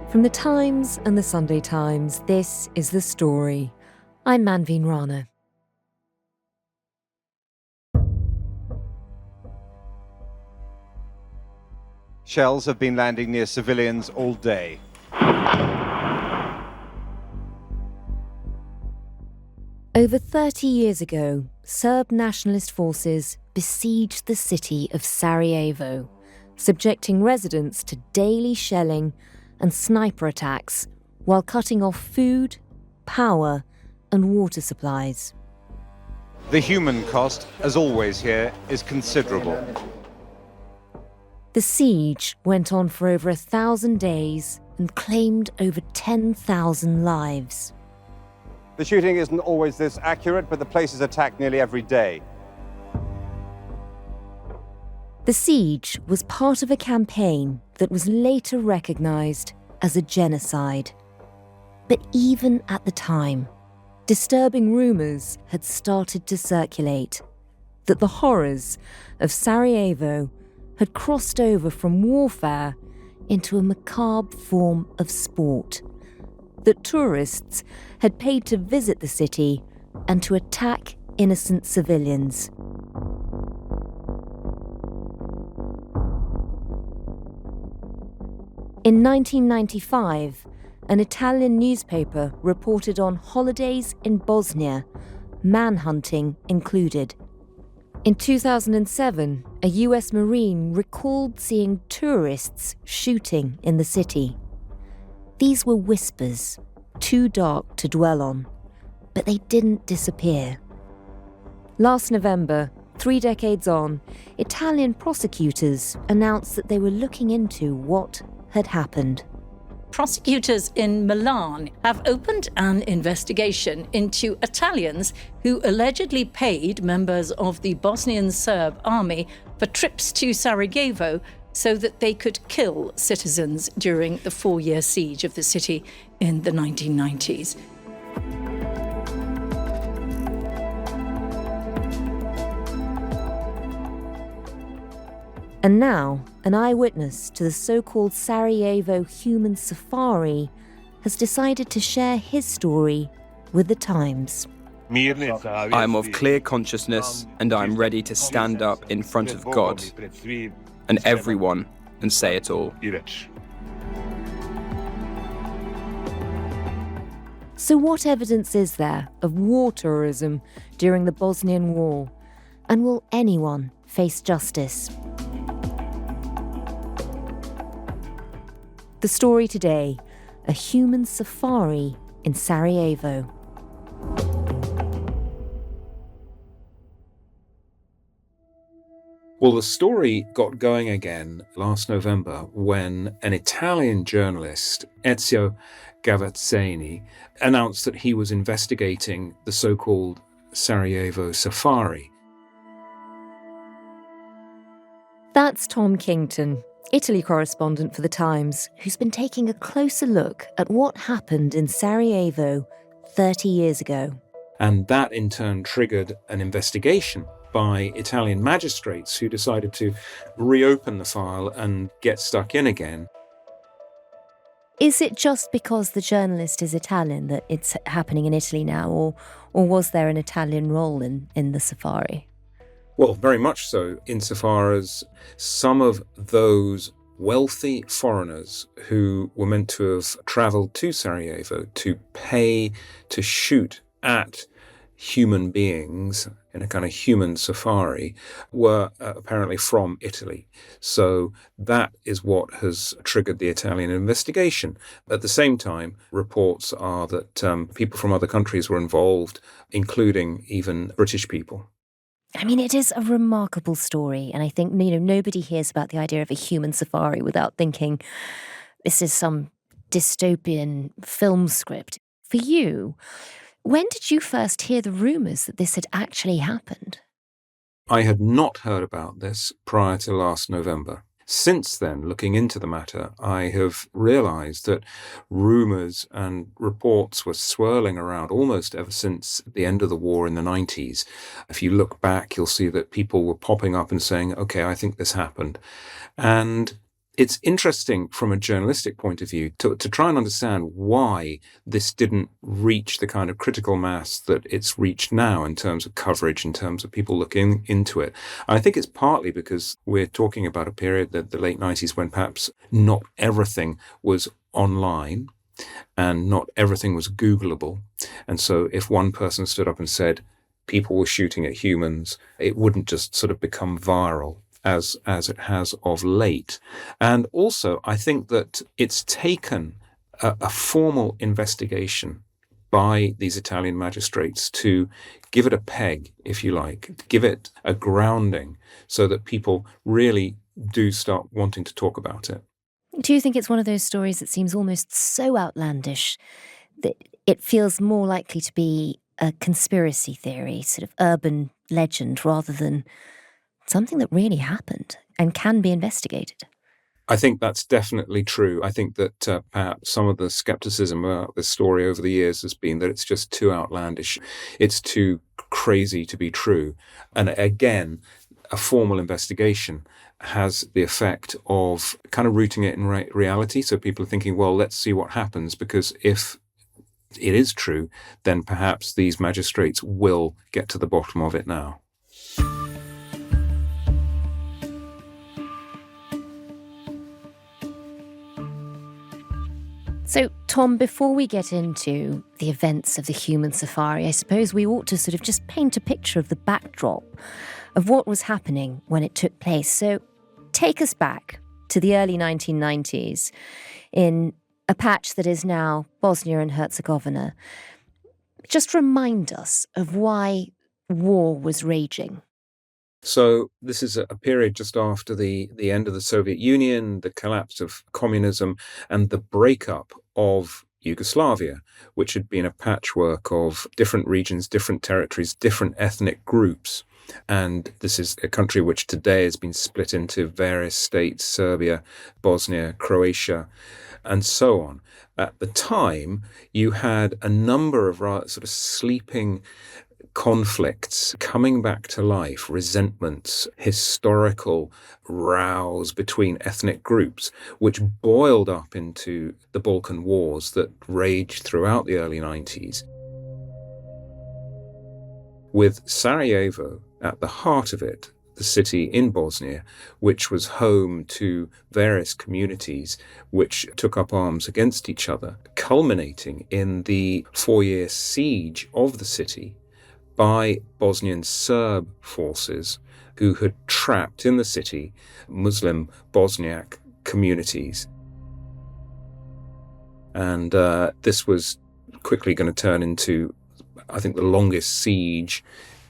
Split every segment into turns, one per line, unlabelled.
From the Times and the Sunday Times, this is The Story. I'm Manveen Rana.
Shells have been landing near civilians all day.
Over 30 years ago, Serb nationalist forces besieged the city of Sarajevo, subjecting residents to daily shelling and sniper attacks while cutting off food, power, and water supplies.
The human cost, as always here, is considerable.
The siege went on for over 1,000 days and claimed over 10,000 lives.
The shooting isn't always this accurate, but the place is attacked nearly every day.
The siege was part of a campaign that was later recognised as a genocide. But even at the time, disturbing rumours had started to circulate that the horrors of Sarajevo had crossed over from warfare into a macabre form of sport, that tourists had paid to visit the city and to attack innocent civilians. In 1995, an Italian newspaper reported on holidays in Bosnia, manhunting included. In 2007, a US Marine recalled seeing tourists shooting in the city. These were whispers, too dark to dwell on, but they didn't disappear. Last November, 3 decades on, Italian prosecutors announced that they were looking into what had happened.
Prosecutors in Milan have opened an investigation into Italians who allegedly paid members of the Bosnian Serb army for trips to Sarajevo so that they could kill citizens during the 4-year siege of the city in the 1990s.
And now, an eyewitness to the so-called Sarajevo human safari has decided to share his story with the Times.
I am of clear consciousness and I am ready to stand up in front of God and everyone and say it all.
So what evidence is there of war tourism during the Bosnian War? And will anyone face justice? The story today, a human safari in Sarajevo.
Well, the story got going again last November when an Italian journalist, Ezio Gavazzini, announced that he was investigating the so-called Sarajevo safari.
That's Tom Kington, Italy correspondent for The Times, who's been taking a closer look at what happened in Sarajevo 30 years ago.
And that in turn triggered an investigation by Italian magistrates who decided to reopen the file and get stuck in again.
Is it just because the journalist is Italian that it's happening in Italy now, or was there an Italian role in the safari?
Well, very much so, insofar as some of those wealthy foreigners who were meant to have travelled to Sarajevo to pay to shoot at human beings in a kind of human safari were apparently from Italy. So that is what has triggered the Italian investigation. At the same time, reports are that people from other countries were involved, including even British people.
I mean, it is a remarkable story, and I think, nobody hears about the idea of a human safari without thinking this is some dystopian film script. For you, when did you first hear the rumours that this had actually happened?
I had not heard about this prior to last November. Since then, looking into the matter, I have realised that rumours and reports were swirling around almost ever since the end of the war in the 90s. If you look back, you'll see that people were popping up and saying, OK, I think this happened. And It's interesting from a journalistic point of view to try and understand why this didn't reach the kind of critical mass that it's reached now in terms of coverage, in terms of people looking into it. And I think it's partly because we're talking about a period, the late 90s, when perhaps not everything was online and not everything was Googleable. And so if one person stood up and said people were shooting at humans, it wouldn't just sort of become viral as it has of late. And also, I think that it's taken a formal investigation by these Italian magistrates to give it a peg, if you like, to give it a grounding so that people really do start wanting to talk about it.
Do you think it's one of those stories that seems almost so outlandish that it feels more likely to be a conspiracy theory, sort of urban legend, rather than something that really happened and can be investigated?
I think that's definitely true. I think that perhaps some of the skepticism about this story over the years has been that it's just too outlandish. It's too crazy to be true. And again, a formal investigation has the effect of kind of rooting it in reality. So people are thinking, well, let's see what happens, because if it is true, then perhaps these magistrates will get to the bottom of it now.
So, Tom, before we get into the events of the human safari, I suppose we ought to sort of just paint a picture of the backdrop of what was happening when it took place. So, take us back to the early 1990s in a patch that is now Bosnia and Herzegovina. Just remind us of why war was raging.
So this is a period just after the end of the Soviet Union, the collapse of communism, and the breakup of Yugoslavia, which had been a patchwork of different regions, different territories, different ethnic groups. And this is a country which today has been split into various states: Serbia, Bosnia, Croatia, and so on. At the time, you had a number of sort of sleeping conflicts coming back to life, resentments, historical rows between ethnic groups, which boiled up into the Balkan Wars that raged throughout the early 90s. With Sarajevo at the heart of it, the city in Bosnia, which was home to various communities which took up arms against each other, culminating in the 4-year siege of the city by Bosnian Serb forces who had trapped in the city Muslim Bosniak communities. And this was quickly going to turn into, I think, the longest siege,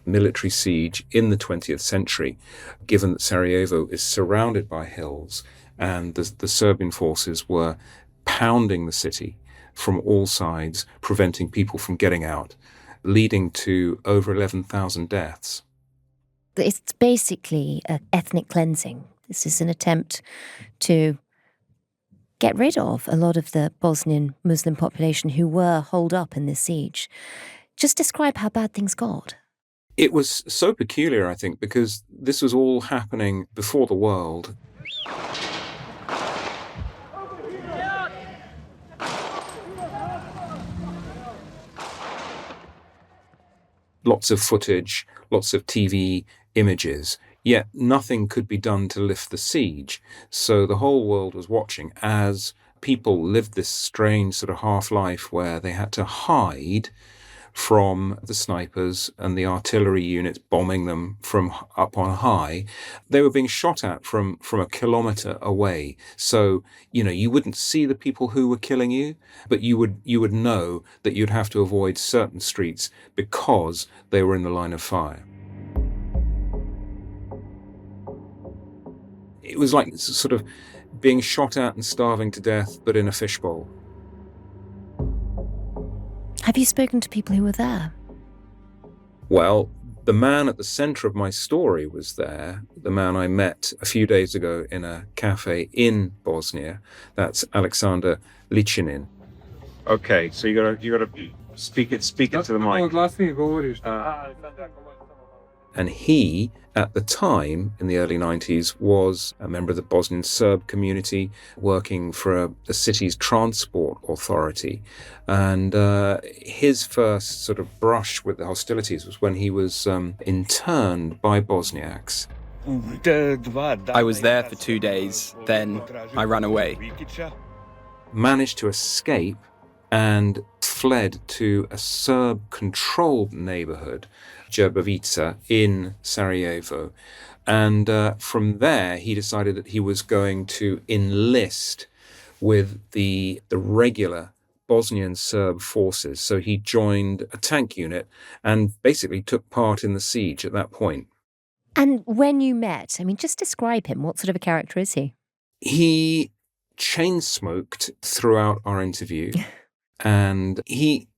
military siege in the 20th century, given that Sarajevo is surrounded by hills and the Serbian forces were pounding the city from all sides, preventing people from getting out, leading to over 11,000 deaths.
It's basically an ethnic cleansing. This is an attempt to get rid of a lot of the Bosnian Muslim population who were holed up in this siege. Just describe how bad things got.
It was so peculiar, I think, because this was all happening before the world. Lots of footage, lots of TV images, yet nothing could be done to lift the siege. So the whole world was watching as people lived this strange sort of half-life where they had to hide from the snipers and the artillery units bombing them from up on high. They were being shot at from a kilometre away. So, you wouldn't see the people who were killing you, but you would know that you'd have to avoid certain streets because they were in the line of fire. It was like sort of being shot at and starving to death, but in a fishbowl.
Have you spoken to people who were there?
Well, the man at the centre of my story was there, the man I met a few days ago in a cafe in Bosnia. That's Aleksandar Lichinin. Okay, so you gotta speak it to the mic. And he, at the time, in the early 90s, was a member of the Bosnian Serb community working for the city's transport authority. And his first sort of brush with the hostilities was when he was interned by Bosniaks.
I was there for 2 days, then I ran away.
Managed to escape and fled to a Serb-controlled neighborhood, Jerbovica, in Sarajevo. And from there, he decided that he was going to enlist with the regular Bosnian Serb forces. So he joined a tank unit and basically took part in the siege at that point.
And when you met, I mean, just describe him. What sort of a character is he?
He chain-smoked throughout our interview. And he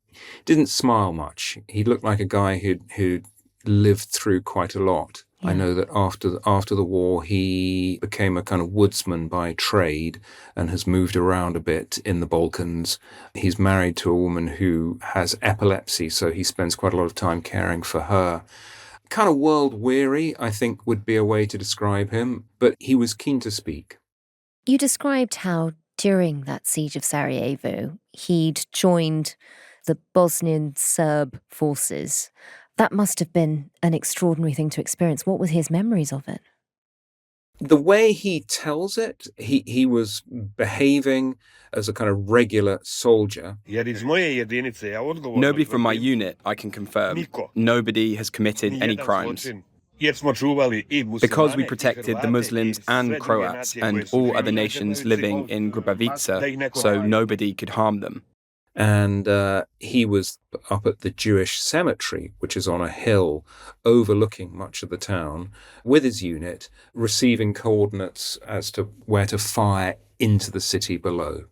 didn't smile much. He looked like a guy who'd lived through quite a lot. Yeah. I know that after the war, he became a kind of woodsman by trade and has moved around a bit in the Balkans. He's married to a woman who has epilepsy, so he spends quite a lot of time caring for her. Kind of world-weary, I think, would be a way to describe him, but he was keen to speak.
You described how during that siege of Sarajevo, he'd joined the Bosnian Serb forces. That must have been an extraordinary thing to experience. What were his memories of it?
The way he tells it, he was behaving as a kind of regular soldier.
Nobody from my unit, I can confirm. Nobody has committed any crimes. Because we protected the Muslims and Croats and all other nations living in Grubavica, so nobody could harm them.
And he was up at the Jewish cemetery, which is on a hill overlooking much of the town, with his unit, receiving coordinates as to where to fire into the city below.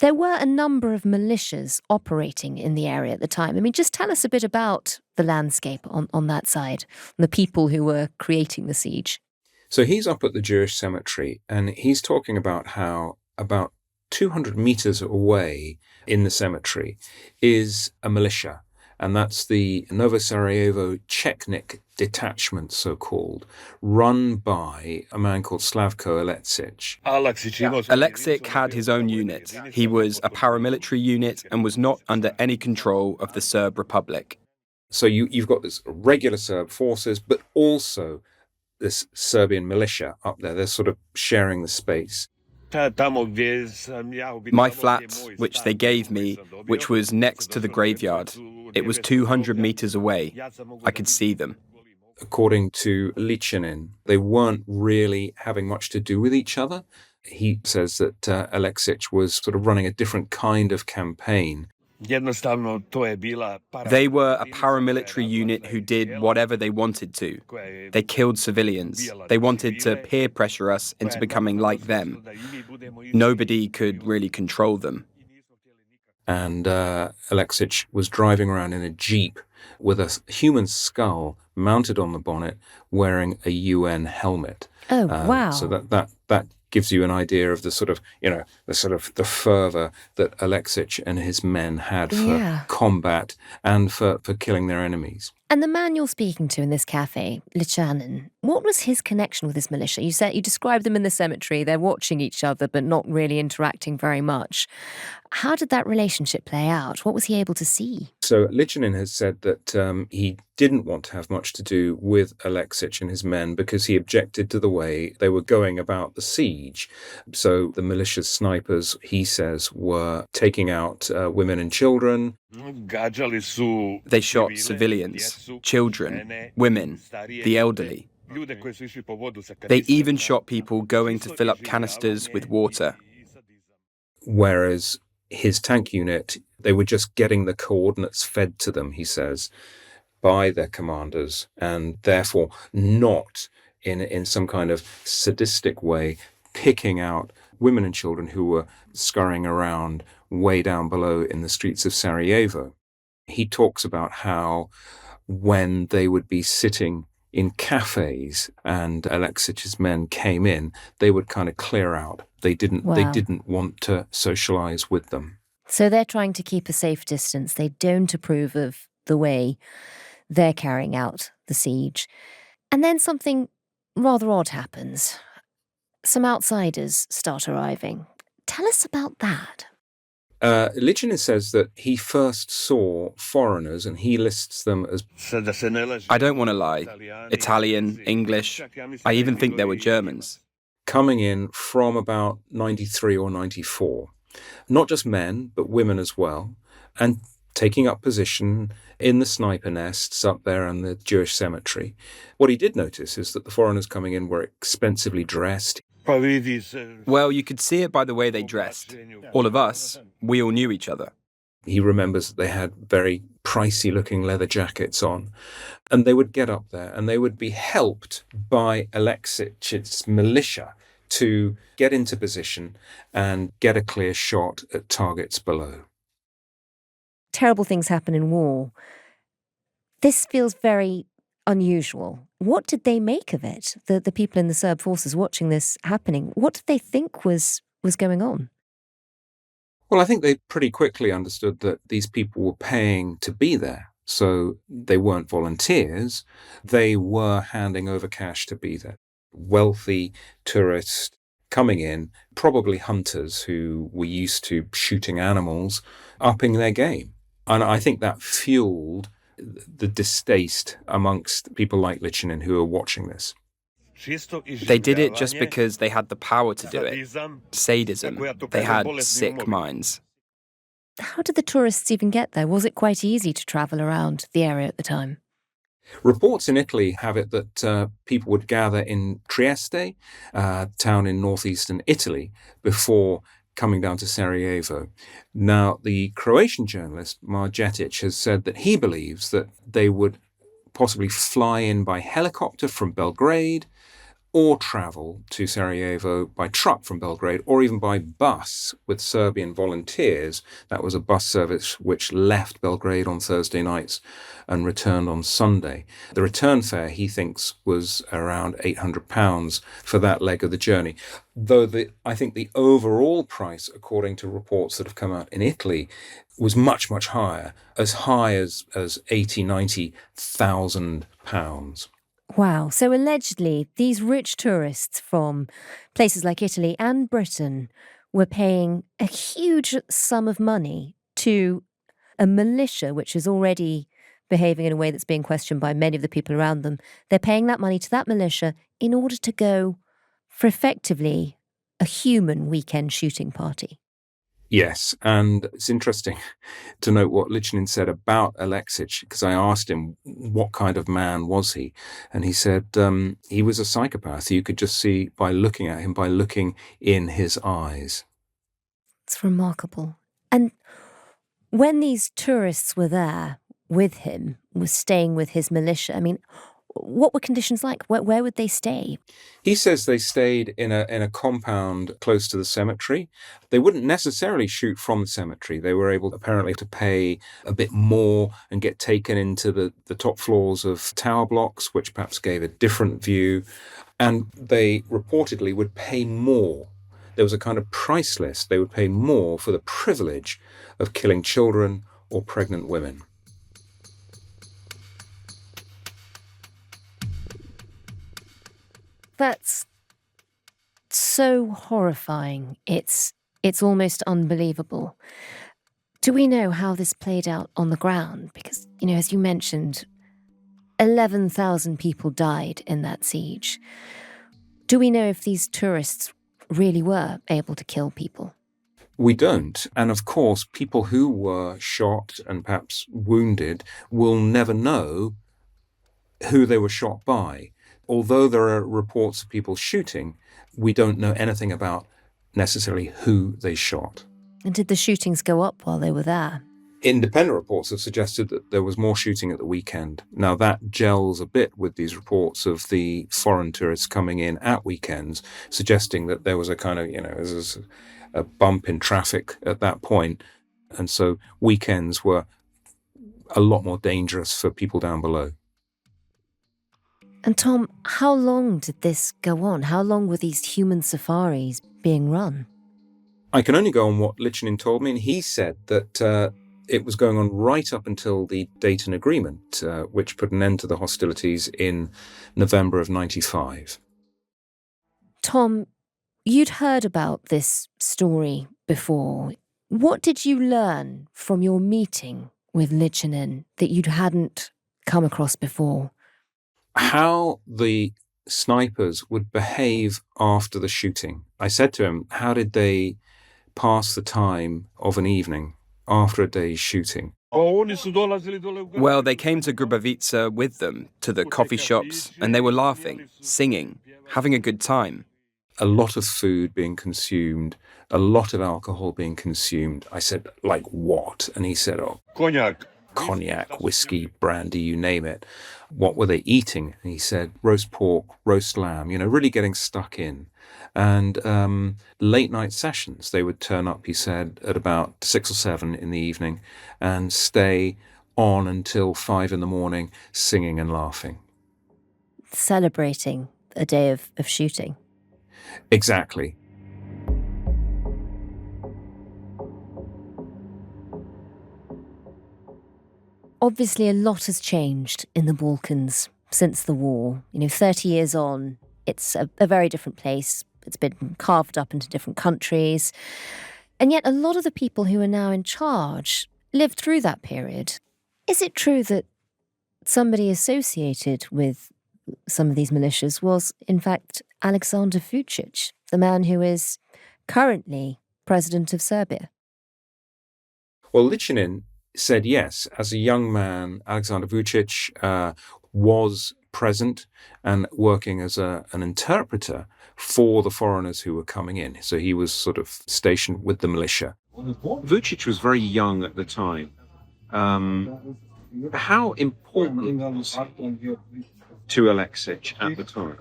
There were a number of militias operating in the area at the time. I mean, just tell us a bit about the landscape on that side, the people who were creating the siege.
So he's up at the Jewish cemetery, and he's talking about how about 200 meters away in the cemetery is a militia, and that's the Novo Sarajevo Chechnik detachment, so-called, run by a man called Slavko Aleksic.
Aleksic had his own unit. He was a paramilitary unit and was not under any control of the Serb Republic.
So you've got this regular Serb forces, but also this Serbian militia up there. They're sort of sharing the space.
My flat, which they gave me, which was next to the graveyard, it was 200 meters away. I could see them.
According to Lichinin, they weren't really having much to do with each other. He says that Aleksic was sort of running a different kind of campaign.
They were a paramilitary unit who did whatever they wanted to. They killed civilians. They wanted to peer pressure us into becoming like them. Nobody could really control them.
And Aleksic was driving around in a jeep with a human skull mounted on the bonnet, wearing a UN helmet.
Oh, wow.
So that gives you an idea of the sort of, the fervor that Aleksic and his men had for combat and for killing their enemies.
And the man you're speaking to in this cafe, Lichanen, what was his connection with this militia? You described them in the cemetery. They're watching each other, but not really interacting very much. How did that relationship play out? What was he able to see?
So Lichanen has said that he didn't want to have much to do with Aleksic and his men because he objected to the way they were going about the siege. So the militia's snipers, he says, were taking out women and children.
They shot civilians, children, women, the elderly. They even shot people going to fill up canisters with water.
Whereas his tank unit, they were just getting the coordinates fed to them, he says, by their commanders, and therefore not in some kind of sadistic way picking out women and children who were scurrying around way down below in the streets of Sarajevo. He talks about how when they would be sitting in cafes and Aleksic's men came in, they would kind of clear out. They didn't want to socialize with them.
So they're trying to keep a safe distance. They don't approve of the way they're carrying out the siege. And then something rather odd happens. Some outsiders start arriving. Tell us about that.
Lichinin says that he first saw foreigners, and he lists them as...
I don't want to lie. Italian, English, I even think there were Germans.
Coming in from about 93 or 94. Not just men, but women as well. And taking up position in the sniper nests up there in the Jewish cemetery. What he did notice is that the foreigners coming in were expensively dressed.
Well, you could see it by the way they dressed. All of us, we all knew each other.
He remembers that they had very pricey-looking leather jackets on. And they would get up there and they would be helped by Aleksic's militia to get into position and get a clear shot at targets below.
Terrible things happen in war. This feels very unusual. What did they make of it? The people in the Serb forces watching this happening, what did they think was going on?
Well, I think they pretty quickly understood that these people were paying to be there. So they weren't volunteers. They were handing over cash to be there. Wealthy tourists coming in, probably hunters who were used to shooting animals, upping their game. And I think that fueled the distaste amongst people like Lichinin who are watching this.
They did it just because they had the power to do it. Sadism. They had sick minds.
How did the tourists even get there? Was it quite easy to travel around the area at the time?
Reports in Italy have it that people would gather in Trieste, a town in northeastern Italy, before coming down to Sarajevo. Now, the Croatian journalist, Getty, has said that he believes that they would possibly fly in by helicopter from Belgrade, or travel to Sarajevo by truck from Belgrade, or even by bus with Serbian volunteers. That was a bus service which left Belgrade on Thursday nights and returned on Sunday. The return fare, he thinks, was around £800 for that leg of the journey. Though I think the overall price, according to reports that have come out in Italy, was much, much higher, as high as £80,000, £90,000.
Wow. So allegedly, these rich tourists from places like Italy and Britain were paying a huge sum of money to a militia which is already behaving in a way that's being questioned by many of the people around them. They're paying that money to that militia in order to go for effectively a human weekend shooting party.
Yes, and it's interesting to note what Lichinin said about Aleksa, because I asked him what kind of man was he, and he said he was a psychopath. You could just see by looking at him, by looking in his eyes.
It's remarkable. And when these tourists were there with him, was staying with his militia, I mean, what were conditions like? Where would they stay?
He says they stayed in a compound close to the cemetery. They wouldn't necessarily shoot from the cemetery. They were able, apparently, to pay a bit more and get taken into the top floors of tower blocks, which perhaps gave a different view. And they reportedly would pay more. There was a kind of price list. They would pay more for the privilege of killing children or pregnant women.
That's so horrifying. It's almost unbelievable. Do we know how this played out on the ground? Because, as you mentioned, 11,000 people died in that siege. Do we know if these tourists really were able to kill people?
We don't. And of course, people who were shot and perhaps wounded will never know who they were shot by. Although there are reports of people shooting, we don't know anything about necessarily who they shot.
And did the shootings go up while they were there?
Independent reports have suggested that there was more shooting at the weekend. Now, that gels a bit with these reports of the foreign tourists coming in at weekends, suggesting that there was a kind of, a bump in traffic at that point. And so weekends were a lot more dangerous for people down below.
And Tom, how long did this go on? How long were these human safaris being run?
I can only go on what Lichinin told me, and he said that It was going on right up until the Dayton Agreement, which put an end to the hostilities in November of 95.
Tom, you'd heard about this story before. What did you learn from your meeting with Litchinen that you hadn't come across before?
How the snipers would behave after the shooting. I said to him, how did they pass the time of an evening after a day's shooting?
Well, they came to Grubavica with them, to the coffee shops, and they were laughing, singing, having a good time.
A lot of food being consumed, a lot of alcohol being consumed. I said, like what? And he said, oh, cognac, whiskey, brandy, you name it. What were they eating? And he said, roast pork, roast lamb, really getting stuck in. And late night sessions, they would turn up, he said, at about 6 or 7 in the evening and stay on until 5 in the morning, singing and laughing.
Celebrating a day of shooting.
Exactly.
Obviously, a lot has changed in the Balkans since the war. 30 years on, it's a very different place. It's been carved up into different countries. And yet a lot of the people who are now in charge lived through that period. Is it true that somebody associated with some of these militias was, in fact, Aleksandar Vučić, the man who is currently president of Serbia?
Well, Litchinen said yes. As a young man, Aleksandar Vučić was present and working as an interpreter for the foreigners who were coming in. So he was sort of stationed with the militia. Vučić was very young at the time. How important was he to Aleksić at the time?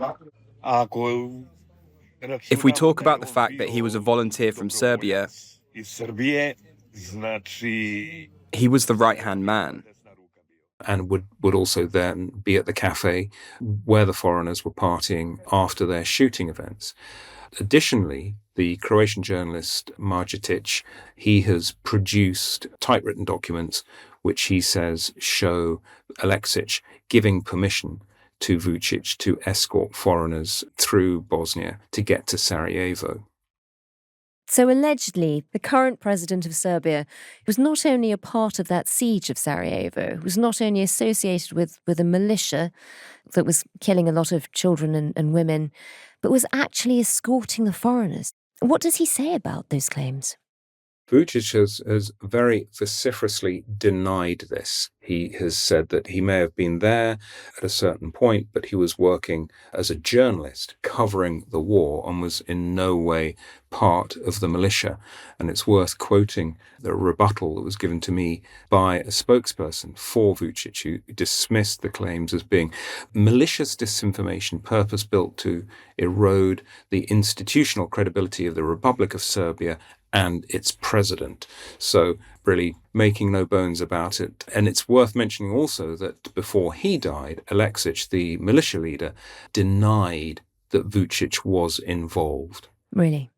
If we talk about the fact that he was a volunteer from Serbia, he was the right-hand man.
And would also then be at the cafe where the foreigners were partying after their shooting events. Additionally, the Croatian journalist Marjetic, he has produced typewritten documents which he says show Aleksić giving permission to Vučić to escort foreigners through Bosnia to get to Sarajevo.
So allegedly, the current president of Serbia was not only a part of that siege of Sarajevo, was not only associated with a militia that was killing a lot of children and women, but was actually escorting the foreigners. What does he say about those claims?
Vučić has very vociferously denied this. He has said that he may have been there at a certain point, but he was working as a journalist covering the war and was in no way part of the militia. And it's worth quoting the rebuttal that was given to me by a spokesperson for Vučić, who dismissed the claims as being malicious disinformation purpose-built to erode the institutional credibility of the Republic of Serbia and its president. So really making no bones about it. And it's worth mentioning also that before he died, Aleksić, the militia leader, denied that Vučić was involved.
Really?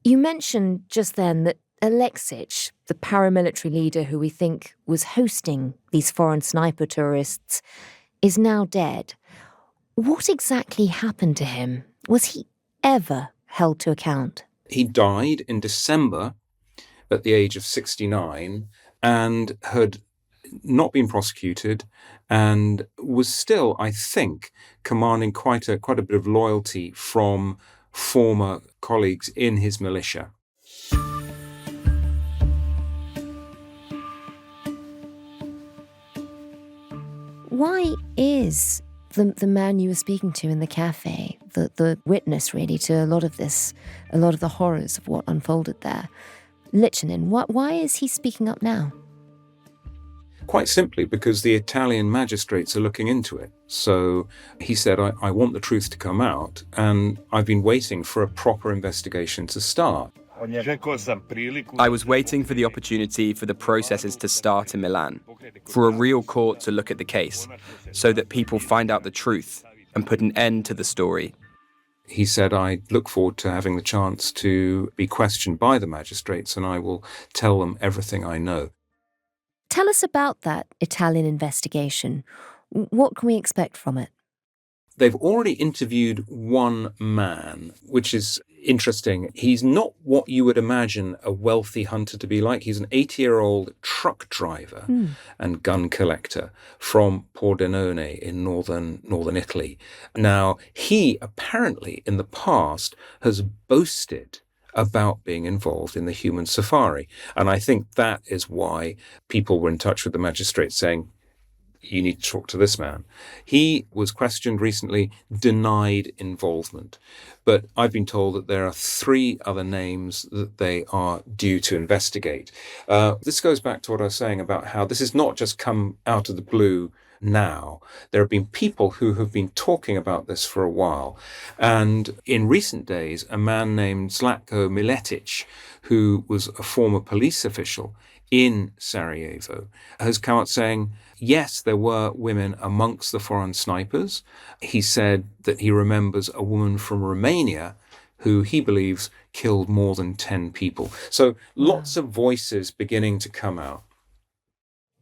You mentioned just then that Aleksić, the paramilitary leader who we think was hosting these foreign sniper tourists, is now dead. What exactly happened to him? Was he ever held to account?
He died in December at the age of 69 and had not been prosecuted and was still, I think, commanding quite a bit of loyalty from former colleagues in his militia.
Why is the man you were speaking to in the cafe, the witness really to a lot of the horrors of what unfolded there, Litchinen, why is he speaking up now?
Quite simply because the Italian magistrates are looking into it. So he said, I want the truth to come out, and I've been waiting for a proper investigation to start.
I was waiting for the opportunity for the processes to start in Milan, for a real court to look at the case, so that people find out the truth and put an end to the story.
He said, I look forward to having the chance to be questioned by the magistrates, and I will tell them everything I know.
Tell us about that Italian investigation. What can we expect from it?
They've already interviewed one man, which is interesting. He's not what you would imagine a wealthy hunter to be like. He's an 80-year-old truck driver and gun collector from Pordenone in northern Italy. Now, he apparently in the past has boasted about being involved in the human safari. And I think that is why people were in touch with the magistrate saying, you need to talk to this man. He was questioned recently, denied involvement. But I've been told that there are 3 other names that they are due to investigate. This goes back to what I was saying about how this has not just come out of the blue now. There have been people who have been talking about this for a while. And in recent days, a man named Zlatko Miletic, who was a former police official in Sarajevo, has come out saying, yes, there were women amongst the foreign snipers. He said that he remembers a woman from Romania who he believes killed more than 10 people. So lots of voices beginning to come out.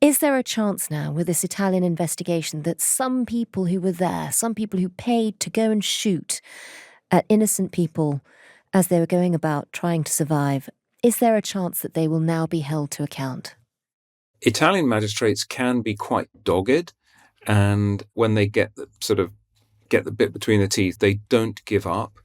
Is there a chance now with this Italian investigation that some people who were there, some people who paid to go and shoot at innocent people as they were going about trying to survive, is there a chance that they will now be held to account?
Italian magistrates can be quite dogged, and when they get the bit between the teeth, they don't give up.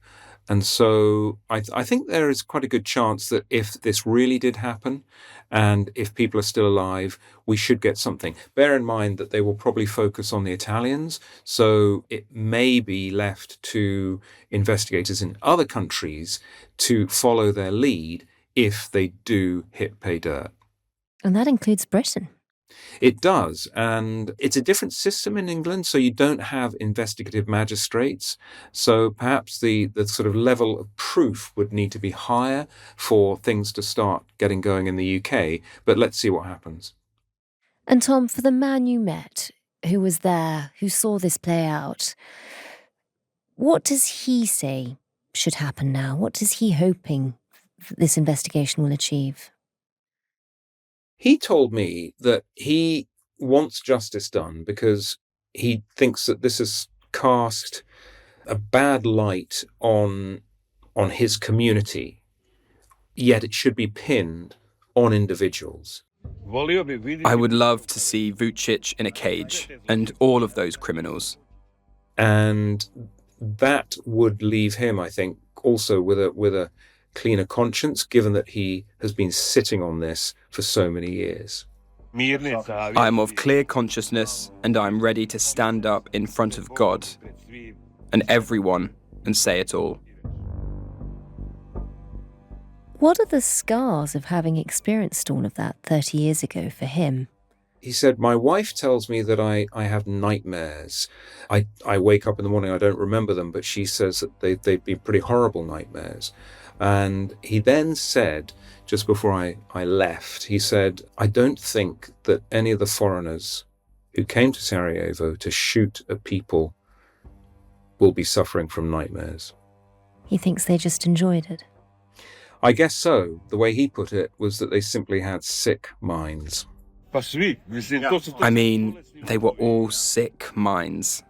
And so I think there is quite a good chance that if this really did happen, and if people are still alive, we should get something. Bear in mind that they will probably focus on the Italians, so it may be left to investigators in other countries to follow their lead if they do hit pay dirt.
And that includes Britain.
It does, and it's a different system in England, so you don't have investigative magistrates. So perhaps the sort of level of proof would need to be higher for things to start getting going in the UK, but let's see what happens.
And Tom, for the man you met, who was there, who saw this play out, what does he say should happen now? What is he hoping this investigation will achieve?
He told me that he wants justice done because he thinks that this has cast a bad light on his community, yet it should be pinned on individuals.
I would love to see Vucic in a cage and all of those criminals.
And that would leave him, I think, also with a cleaner conscience, given that he has been sitting on this for so many years.
I am of clear consciousness, and I am ready to stand up in front of God and everyone and say it all.
What are the scars of having experienced all of that 30 years ago for him?
He said, my wife tells me that I have nightmares. I wake up in the morning, I don't remember them, but she says that they've been pretty horrible nightmares. And he then said, just before I left, he said, I don't think that any of the foreigners who came to Sarajevo to shoot at people will be suffering from nightmares.
He thinks they just enjoyed it.
I guess so. The way he put it was that they simply had sick minds.
I mean, they were all sick minds.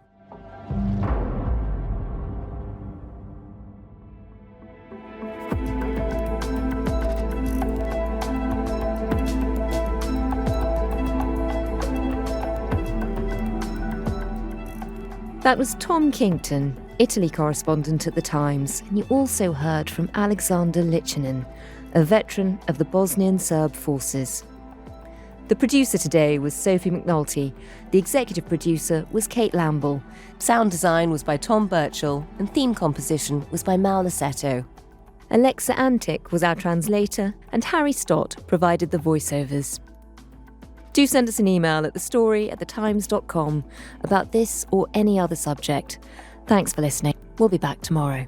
That was Tom Kington, Italy correspondent at The Times, and you also heard from Alexander Lichinen, a veteran of the Bosnian Serb forces. The producer today was Sophie McNulty. The executive producer was Kate Lamble. Sound design was by Tom Birchall, and theme composition was by Mal Lassetto. Aleksa Antic was our translator, and Harry Stott provided the voiceovers. Do send us an email at thestory@thetimes.com about this or any other subject. Thanks for listening. We'll be back tomorrow.